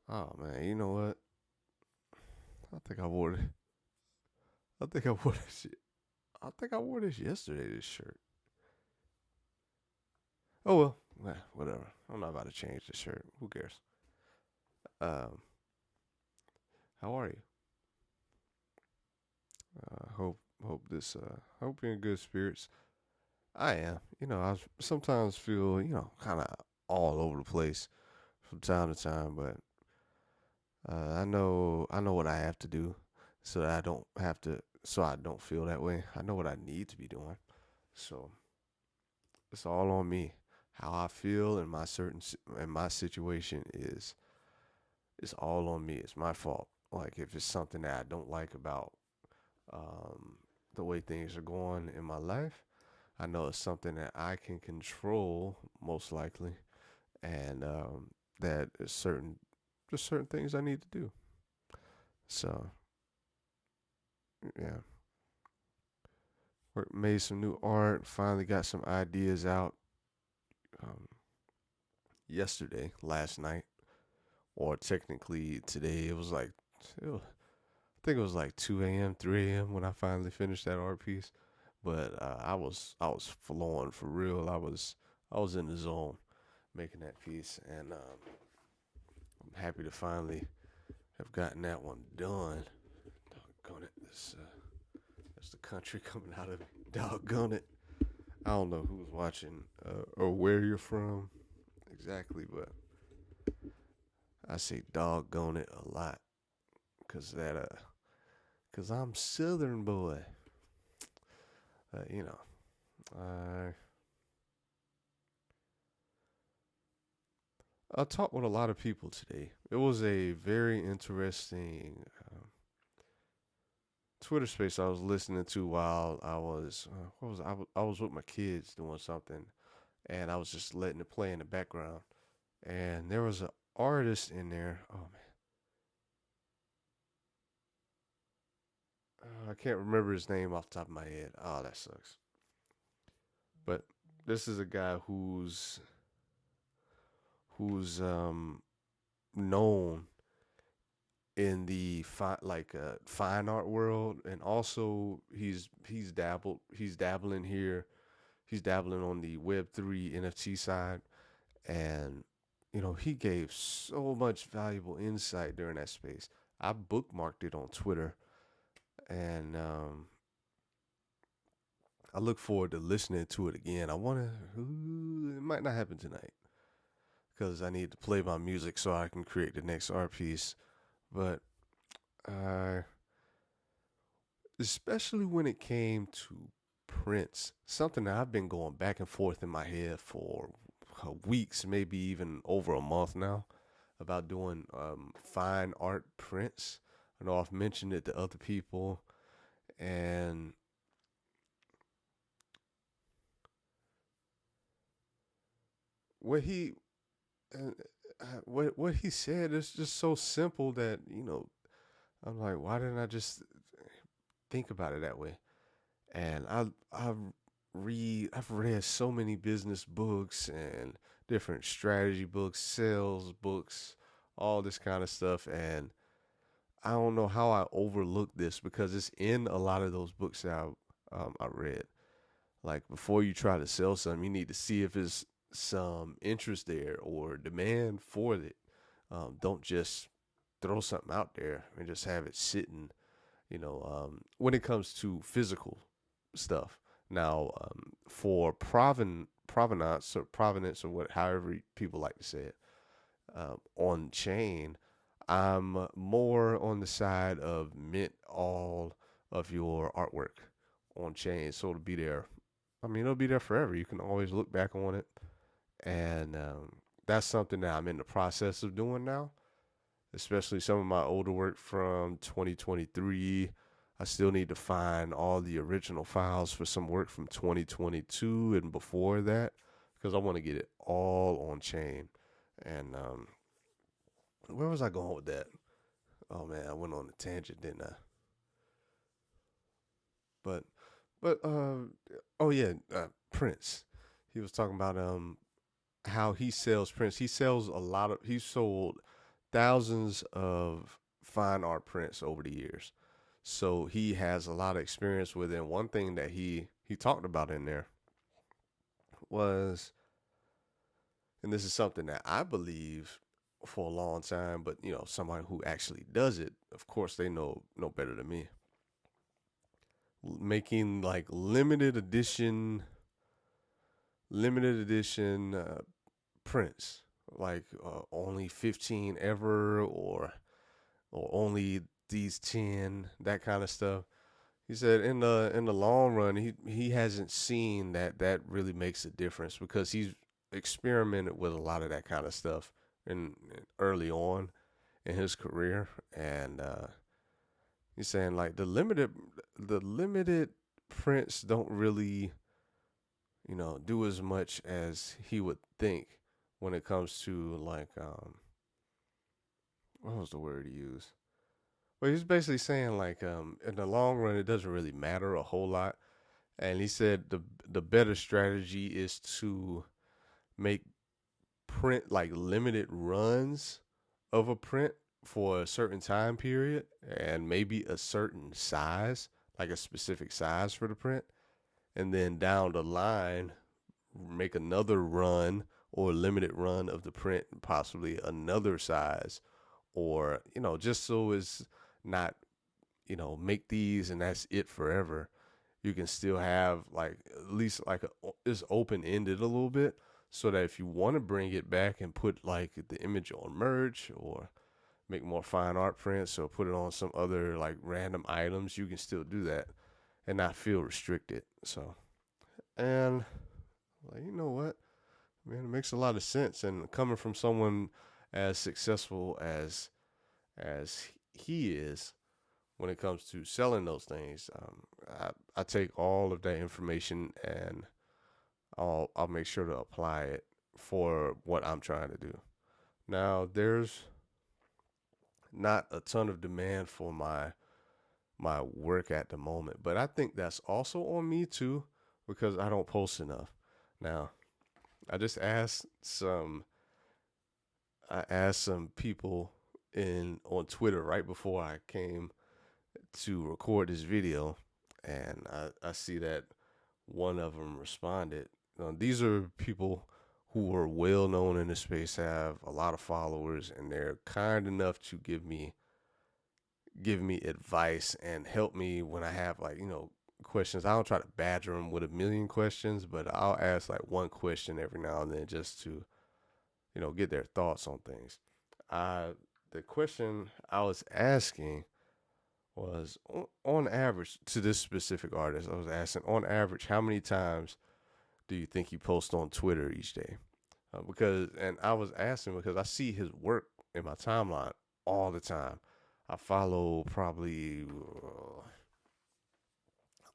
Oh man, you know what? I think I wore it. I think I wore this. I think I wore this yesterday. This shirt. Oh well, whatever. I'm not about to change the shirt. Who cares? Um, how are you? Hope this. Hope you're in good spirits. I am. I sometimes feel kind of all over the place from time to time, but I know what I have to do so that I don't have to. So I don't feel that way. I know what I need to be doing. So it's all on me. How I feel in my situation is it's all on me. It's my fault. Like if it's something that I don't like about um, the way things are going in my life, I know it's something that I can control most likely, and that is certain things I need to do. So yeah, made some new art. Finally got some ideas out um, last night, or technically today. I think it was like 2 a.m., 3 a.m. when I finally finished that art piece. But I was flowing for real. I was in the zone making that piece, and I'm happy to finally have gotten that one done. Doggone it, that's the country coming out of me. Doggone it. I don't know who's watching or where you're from exactly, but I say doggone it a lot cause I'm Southern boy. You know, I I talked with a lot of people today. It was a very interesting Twitter space I was listening to while I was I was with my kids doing something, and I was just letting it play in the background. And there was an artist in there. Oh man, I can't remember his name off the top of my head. Oh, that sucks. But this is a guy who's known in the fine art world, and also he's dabbling here. He's dabbling on the Web3 NFT side, and he gave so much valuable insight during that space. I bookmarked it on Twitter, and I look forward to listening to it again. I want to. It might not happen tonight because I need to play my music so I can create the next art piece. But uh, especially when it came to Prince, something that I've been going back and forth in my head for weeks, maybe even over a month now, about doing fine art prints. I know I've mentioned it to other people, and what he what he said is just so simple that I'm like, why didn't I just think about it that way? And I've read so many business books and different strategy books, sales books, all this kind of stuff, and I don't know how I overlooked this because it's in a lot of those books that I read. Like before you try to sell something, you need to see if there's some interest there or demand for it. Don't just throw something out there and just have it sitting. When it comes to physical stuff. Now, for provenance or what, however people like to say it, on chain, I'm more on the side of mint all of your artwork on chain, so it'll be there. I mean, it'll be there forever. You can always look back on it, and that's something that I'm in the process of doing now. Especially some of my older work from 2023. I still need to find all the original files for some work from 2022 and before that because I want to get it all on chain. And where was I going with that? Oh man, I went on a tangent, didn't I? But but oh yeah, Prince. He was talking about how he sells prints. He sold thousands of fine art prints over the years. So he has a lot of experience with it. And one thing that he talked about in there was, and this is something that I believe for a long time, but somebody who actually does it, of course, they know better than me. Making like limited edition prints, like only 15 ever, or only these 10, that kind of stuff. He said in the long run, he hasn't seen that really makes a difference, because he's experimented with a lot of that kind of stuff in early on in his career. And he's saying like the limited prints don't really do as much as he would think when it comes to like what was the word he used? Well, he's basically saying like in the long run it doesn't really matter a whole lot. And he said the better strategy is to make print like limited runs of a print for a certain time period, and maybe a certain size, like a specific size for the print, and then down the line make another run or limited run of the print, possibly another size, or just so it's not make these and that's it forever. You can still have like at least like it's open ended a little bit, so that if you want to bring it back and put like the image on merch, or make more fine art prints, or put it on some other like random items, you can still do that and not feel restricted. So, and like, you know what, man, it makes a lot of sense. And coming from someone as successful as he is when it comes to selling those things, I take all of that information, and I'll make sure to apply it for what I'm trying to do. Now, there's not a ton of demand for my work at the moment, but I think that's also on me too, because I don't post enough. Now, I just asked some people on Twitter right before I came to record this video, and I see that one of them responded. These are people who are well known in the space, have a lot of followers, and they're kind enough to give me advice and help me when I have like questions. I don't try to badger them with a million questions, but I'll ask like one question every now and then, just to get their thoughts on things. The question I was asking was, on average, to this specific artist, I was asking, on average, how many times do you think he posts on Twitter each day? And I was asking because I see his work in my timeline all the time. I follow probably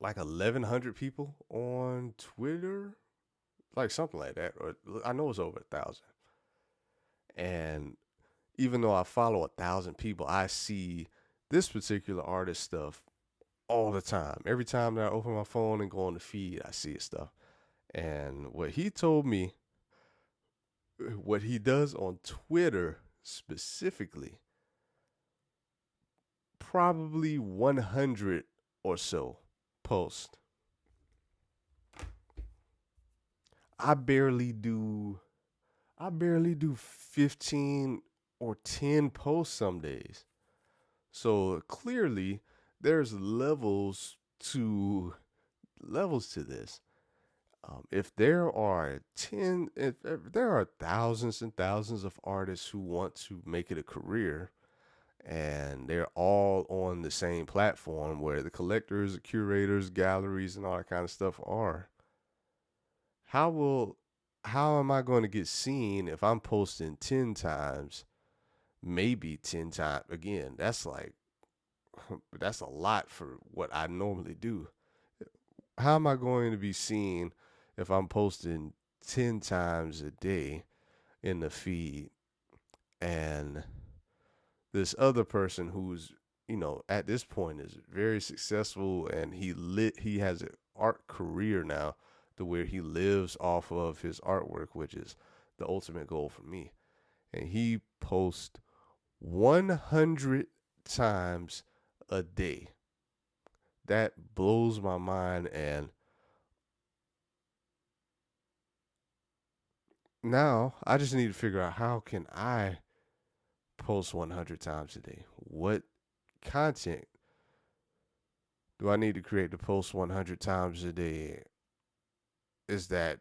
like 1,100 people on Twitter, like something like that, or I know it's over 1,000. And even though I follow 1,000 people, I see this particular artist stuff all the time. Every time that I open my phone and go on the feed, I see his stuff. And what he told me, what he does on Twitter specifically, probably 100 or so posts. I barely do 15 or 10 posts some days. So clearly there's levels to this. If there are thousands and thousands of artists who want to make it a career, and they're all on the same platform where the collectors, the curators, galleries, and all that kind of stuff are, how am I going to get seen if I'm posting 10 times, maybe 10 times? Again, that's a lot for what I normally do. How am I going to be seen if I'm posting 10 times a day in the feed, and this other person who's, at this point is very successful, and he has an art career now to where he lives off of his artwork, which is the ultimate goal for me. And he posts 100 times a day. That blows my mind. And now I just need to figure out, how can I post 100 times a day? What content do I need to create to post 100 times a day? Is that,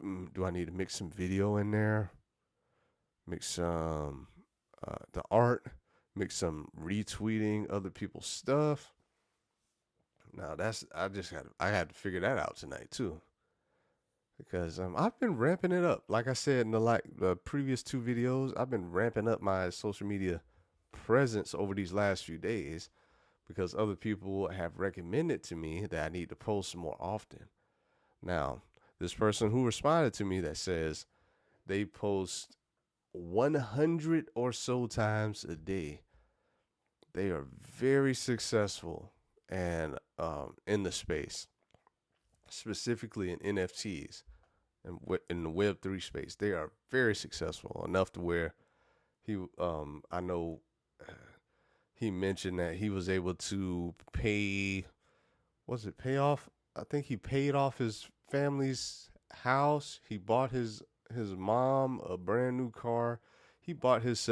do I need to mix some video in there? Mix some the art, mix some retweeting other people's stuff. Now that's, I had to figure that out tonight too, because I've been ramping it up. Like I said in the previous two videos, I've been ramping up my social media presence over these last few days, because other people have recommended to me that I need to post more often. Now, this person who responded to me that says they post 100 or so times a day, they are very successful and in the space, specifically in NFTs and in the Web3 space. They are very successful enough to where I know he mentioned that he was able to pay off? I think he paid off his family's house. He bought his mom a brand new car. He bought his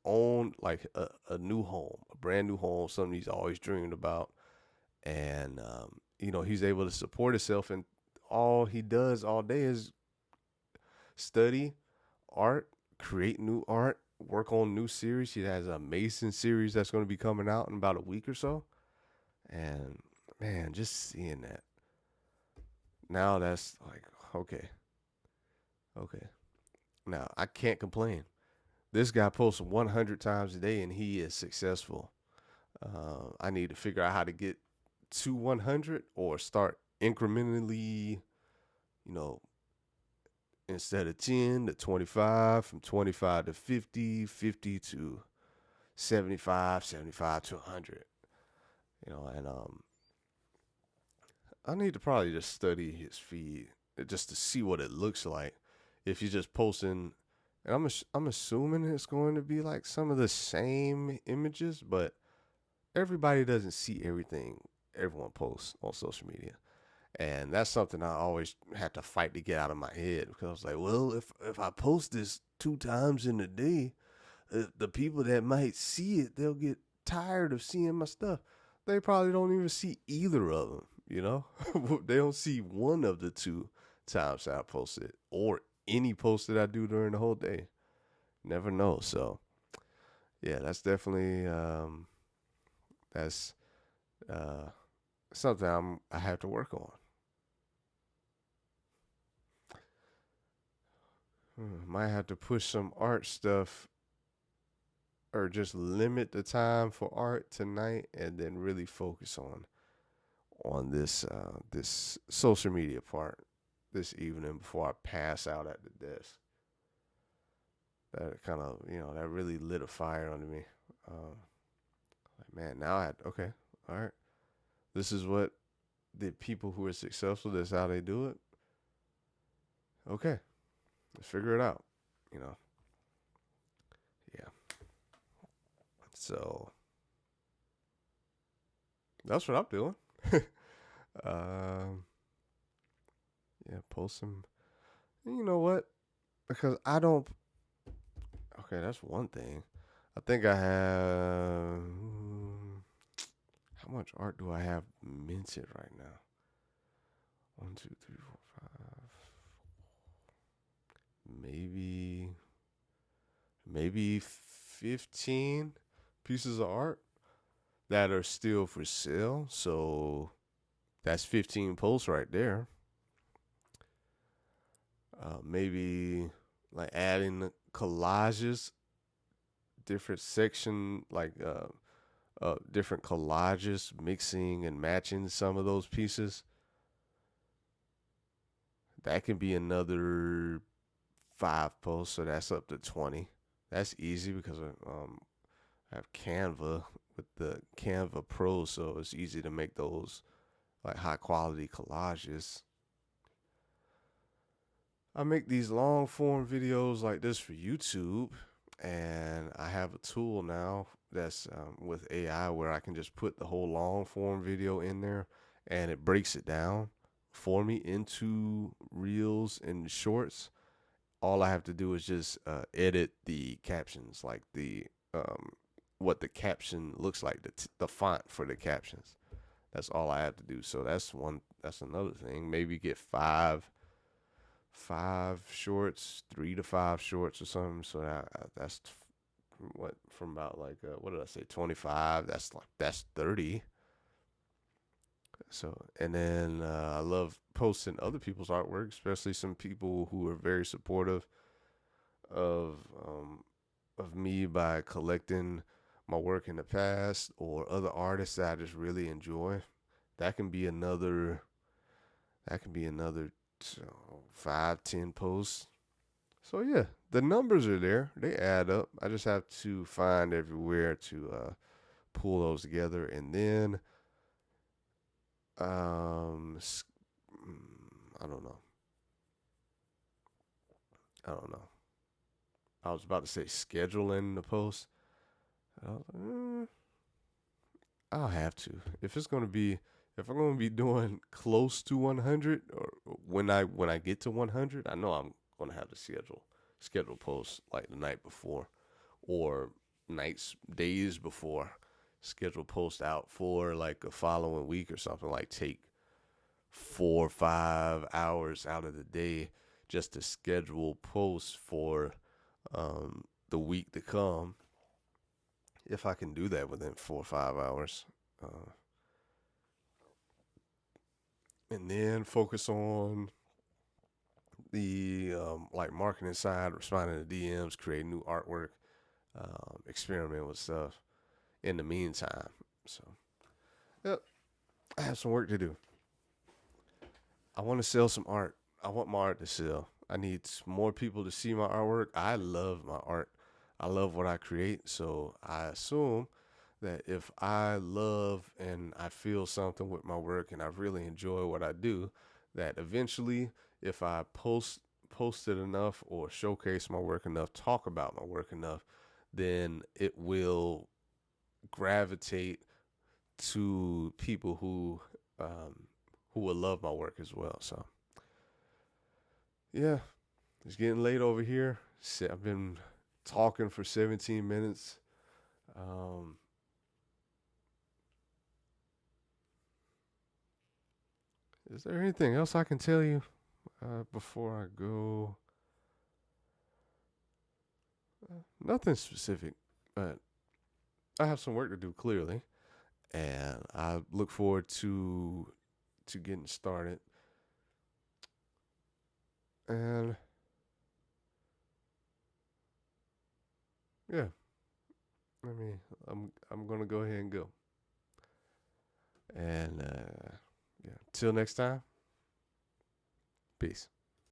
own, like a new home, a brand new home, something he's always dreamed about. And he's able to support himself, and all he does all day is study art, create new art, work on new series. He has an amazing series that's going to be coming out in about a week or so. And man, just seeing that now, that's like, okay, okay. Now I can't complain. This guy posts 100 times a day and he is successful. I need to figure out how to get to 100, or start incrementally, you know, instead of 10 to 25, from 25 to 50, 50 to 75, 75 to 100. And I need to probably just study his feed just to see what it looks like. If you're just posting, and I'm assuming it's going to be like some of the same images, but everybody doesn't see everything everyone posts on social media. And that's something I always had to fight to get out of my head, because I was like, well, if I post this 2 times in a day, the people that might see it, they'll get tired of seeing my stuff. They probably don't even see either of them, They don't see one of the 2 times I post it, or any post that I do during the whole day. Never know. So, yeah, that's definitely that's something I have to work on. Might have to push some art stuff, or just limit the time for art tonight, and then really focus on this social media part this evening before I pass out at the desk. That kind of, that really lit a fire under me. Like, man, now okay, all right. This is what the people who are successful, this is how they do it. Okay, let's figure it out, Yeah. So that's what I'm doing. um, yeah, post some. And you know what? Because I don't. Okay, that's one thing. I think I have. How much art do I have minted right now? 1, 2, 3, 4, 5. Maybe 15 pieces of art that are still for sale. So that's 15 posts right there. Maybe like adding collages, different section, like different collages, mixing and matching some of those pieces. That can be another 5 posts, so that's up to 20. That's easy because I have Canva with the Canva Pro, so it's easy to make those like high quality collages. I make these long form videos like this for YouTube, and I have a tool now that's with AI where I can just put the whole long form video in there, and it breaks it down for me into reels and shorts. All I have to do is just edit the captions, like the um, what the caption looks like, the font for the captions. That's all I have to do. So that's one. That's another thing. Maybe get five shorts, 3 to 5 shorts or something. So that's what from about like what did I say, 25? That's 30. So and then I love posting other people's artwork, especially some people who are very supportive of um, of me by collecting my work in the past or other artists that I just really enjoy. That can be another. That can be another 5, 10 posts. So yeah, the numbers are there. They add up. I just have to find everywhere to pull those together, and then um, I don't know. I don't know. I was about to say scheduling the post. I was like, I'll have to. If I'm gonna be doing close to 100, or when I get to 100, I know I'm gonna have to schedule posts like the night before, or days before. Schedule post out for like a following week or something. Like take 4 or 5 hours out of the day just to schedule posts for the week to come. If I can do that within 4 or 5 hours. And then focus on the like marketing side, responding to DMs, creating new artwork, experiment with stuff in the meantime. So, yep, I have some work to do. I want to sell some art. I want my art to sell. I need more people to see my artwork. I love my art. I love what I create. So I assume that if I love and I feel something with my work and I really enjoy what I do, that eventually, if I post it enough or showcase my work enough, talk about my work enough, then it will gravitate to people who will love my work as well. So yeah, it's getting late over here. I've been talking for 17 minutes. Um, is there anything else I can tell you before I go? Nothing specific, but I have some work to do clearly, and I look forward to getting started. And yeah, I mean, I'm gonna go ahead and go. And yeah, till next time, peace.